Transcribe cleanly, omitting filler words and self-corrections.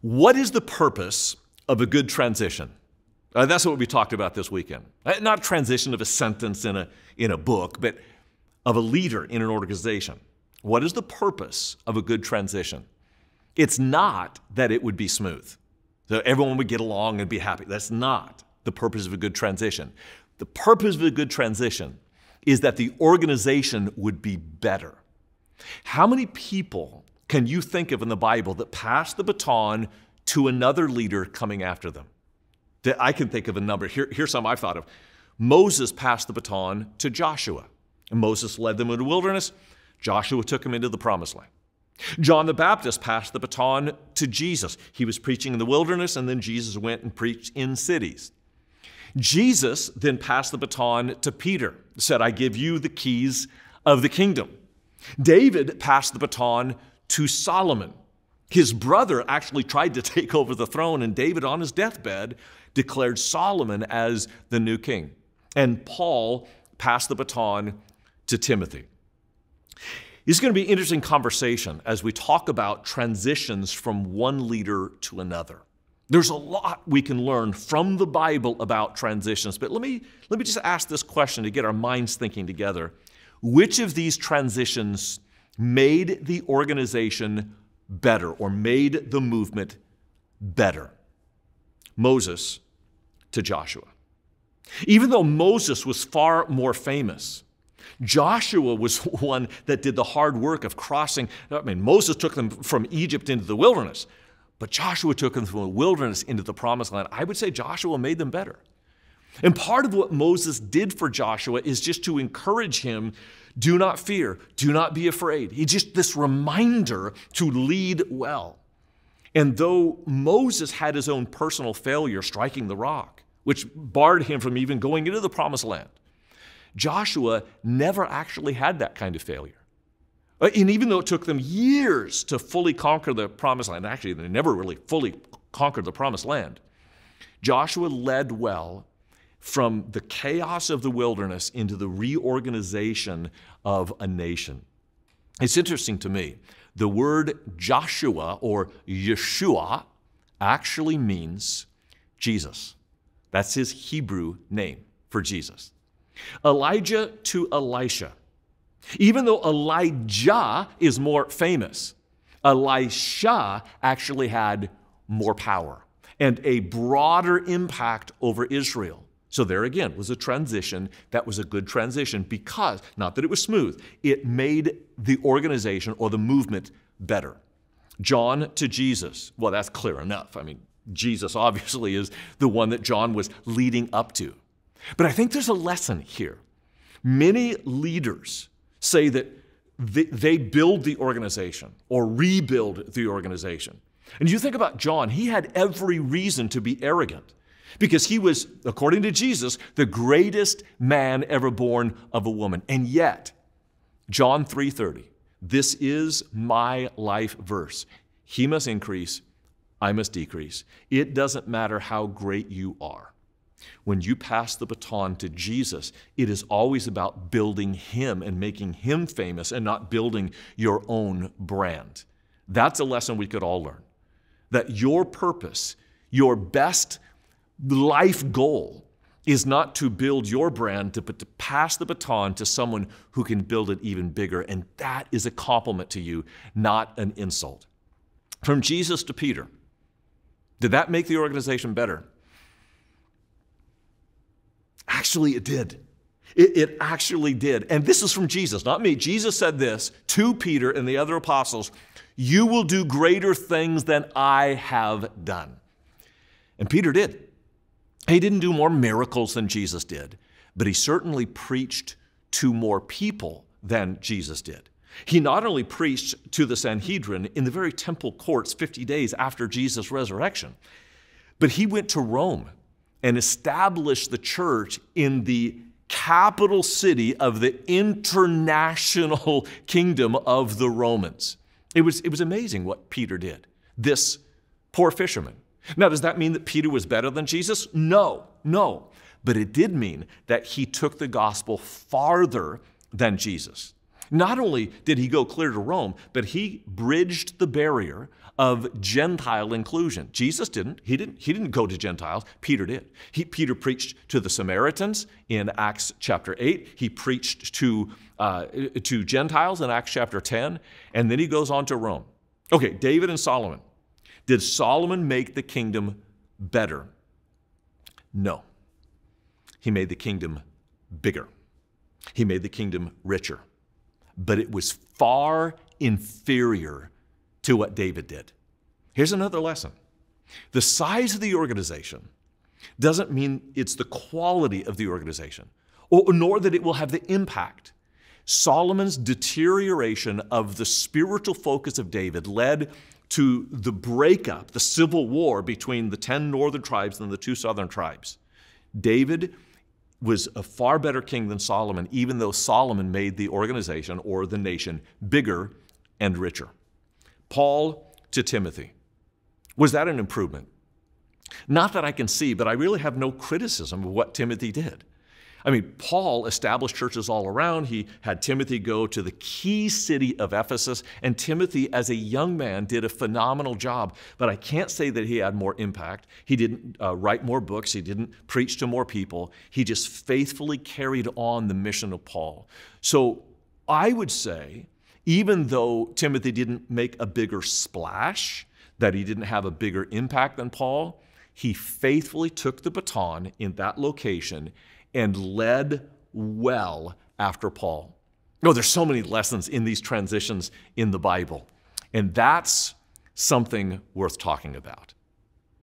What is the purpose of a good transition? That's what we talked about this weekend. Not a transition of a sentence in a book, but of a leader in an organization. What is the purpose of a good transition? It's not that it would be smooth, so everyone would get along and be happy. That's not the purpose of a good transition. The purpose of a good transition is that the organization would be better. How many people can you think of in the Bible that passed the baton to another leader coming after them? I can think of a number. Here's some I've thought of. Moses passed the baton to Joshua. And Moses led them into the wilderness. Joshua took them into the promised land. John the Baptist passed the baton to Jesus. He was preaching in the wilderness, and then Jesus went and preached in cities. Jesus then passed the baton to Peter, said, I give you the keys of the kingdom. David passed the baton to Solomon. His brother actually tried to take over the throne, and David, on his deathbed, declared Solomon as the new king. And Paul passed the baton to Timothy. This is going to be an interesting conversation as we talk about transitions from one leader to another. There's a lot we can learn from the Bible about transitions, but let me just ask this question to get our minds thinking together. Which of these transitions made the organization better or made the movement better? Moses to Joshua. Even though Moses was far more famous, Joshua was one that did the hard work of crossing. Moses took them from Egypt into the wilderness, but Joshua took them from the wilderness into the promised land. I would say Joshua made them better. And part of what Moses did for Joshua is just to encourage him, do not fear, do not be afraid. He's just this reminder to lead well. And though Moses had his own personal failure striking the rock, which barred him from even going into the promised land, Joshua never actually had that kind of failure. And even though it took them years to fully conquer the promised land, actually they never really fully conquered the promised land, Joshua led well from the chaos of the wilderness into the reorganization of a nation. It's interesting to me, the word Joshua or Yeshua actually means Jesus. That's his Hebrew name for Jesus. Elijah to Elisha. Even though Elijah is more famous, Elisha actually had more power and a broader impact over Israel. So there again was a transition that was a good transition because, not that it was smooth, it made the organization or the movement better. John to Jesus. Well, that's clear enough. Jesus obviously is the one that John was leading up to. But I think there's a lesson here. Many leaders say that they build the organization or rebuild the organization. And you think about John, he had every reason to be arrogant because he was, according to Jesus, the greatest man ever born of a woman. And yet, John 3:30, this is my life verse. He must increase, I must decrease. It doesn't matter how great you are. When you pass the baton to Jesus, it is always about building him and making him famous and not building your own brand. That's a lesson we could all learn. That your purpose, your best life goal is not to build your brand, but to pass the baton to someone who can build it even bigger. And that is a compliment to you, not an insult. From Jesus to Peter, did that make the organization better? Actually, it did. It actually did. And this is from Jesus, not me. Jesus said this to Peter and the other apostles, you will do greater things than I have done. And Peter did. He didn't do more miracles than Jesus did, but he certainly preached to more people than Jesus did. He not only preached to the Sanhedrin in the very temple courts 50 days after Jesus' resurrection, but he went to Rome and established the church in the capital city of the international kingdom of the Romans. It was amazing what Peter did, this poor fisherman. Now, does that mean that Peter was better than Jesus? No. But it did mean that he took the gospel farther than Jesus. Not only did he go clear to Rome, but he bridged the barrier of Gentile inclusion. Jesus didn't. He didn't go to Gentiles. Peter did. Peter preached to the Samaritans in Acts chapter 8. He preached to Gentiles in Acts chapter 10. And then he goes on to Rome. Okay, David and Solomon. Did Solomon make the kingdom better? No. He made the kingdom bigger. He made the kingdom richer. But it was far inferior to what David did. Here's another lesson. The size of the organization doesn't mean it's the quality of the organization, nor that it will have the impact. Solomon's deterioration of the spiritual focus of David led to the breakup, the civil war between the 10 northern tribes and the 2 southern tribes. David was a far better king than Solomon, even though Solomon made the organization or the nation bigger and richer. Paul to Timothy. Was that an improvement? Not that I can see, but I really have no criticism of what Timothy did. I mean, Paul established churches all around. He had Timothy go to the key city of Ephesus, and Timothy, as a young man, did a phenomenal job. But I can't say that he had more impact. He didn't write more books. He didn't preach to more people. He just faithfully carried on the mission of Paul. So I would say, even though Timothy didn't make a bigger splash, that he didn't have a bigger impact than Paul, he faithfully took the baton in that location and led well after Paul. Oh, there's so many lessons in these transitions in the Bible, and that's something worth talking about.